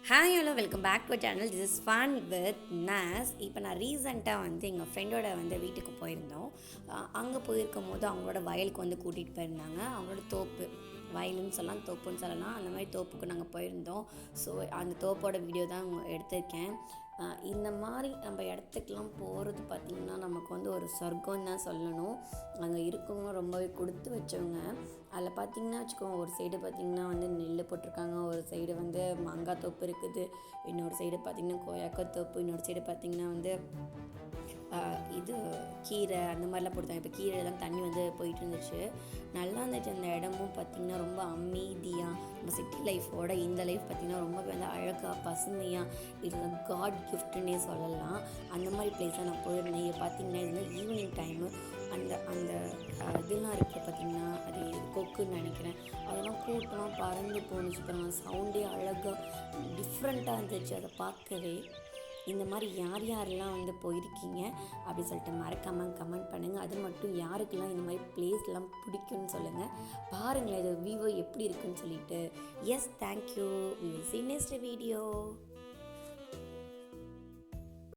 Hi hello welcome back to channel. This is fun with Naz. இப்போ நான் ரீசெண்டாக எங்கள் ஃப்ரெண்டோட வீட்டுக்கு போயிருந்தோம். அங்கே போயிருக்கும் போது அவங்களோட வயலுக்கு கூட்டிகிட்டு போயிருந்தாங்க. அவங்களோட தோப்பு, வயலுன்னு சொல்லலாம், தோப்புன்னு சொல்லலாம், அந்த மாதிரி தோப்புக்கு நாங்கள் போயிருந்தோம். ஸோ அந்த தோப்போட வீடியோ தான் எடுத்திருக்கேன். இந்த மாதிரி நம்ம இடத்துக்கெலாம் போகிறது பார்த்திங்கன்னா நமக்கு ஒரு சொர்க்கம் தான் சொல்லணும். அங்கே இருக்கவங்க ரொம்பவே கொடுத்து வச்சவங்க. அதில் பார்த்திங்கன்னா வச்சுக்கோங்க, ஒரு சைடு பார்த்திங்கன்னா நெல் போட்டிருக்காங்க, ஒரு சைடு மாங்காய் தோப்பு இருக்குது, இன்னொரு சைடு பார்த்திங்கன்னா கொய்யாக்காய் தோப்பு, இன்னொரு சைடு பார்த்திங்கன்னா இது கீரை அந்த மாதிரிலாம் போட்டுருந்தாங்க. இப்போ கீரைலாம் தண்ணி போயிட்டு இருந்துச்சு, நல்லா இருந்துச்சு. அந்த இடமும் பார்த்திங்கன்னா ரொம்ப அமைதியாக, நம்ம சிட்டி லைஃபோட இந்த லைஃப் பார்த்திங்கன்னா ரொம்ப அழகாக பசுமையாக, இது காட் கிஃப்ட்டுன்னே சொல்லலாம். அந்த மாதிரி பிளேஸாக நான் போயிருந்தேன். இது பார்த்திங்கன்னா இது ஈவினிங் டைமு. அந்த அந்த இதெல்லாம் இருக்குது பார்த்திங்கன்னா, அது கொக்குன்னு நினைக்கிறேன், அதெல்லாம் கூட்டமாக பறந்து போணுச்சு பாருங்கள். சவுண்டே அழகாக டிஃப்ரெண்ட்டாக இருந்துச்சு அதை பார்க்கவே. இந்த மாதிரி யார் யாரெல்லாம் போயிருக்கீங்க அப்படி சொல்லிட்டு மறக்காமல் கமெண்ட் பண்ணுங்கள். அது மட்டும் யாருக்கெல்லாம் இந்த மாதிரி பிளேஸ்லாம் பிடிக்கும்னு சொல்லுங்கள். பாருங்களேன் இது வியூ எப்படி இருக்குன்னு சொல்லிட்டு. Yes, thank you. We will see next video.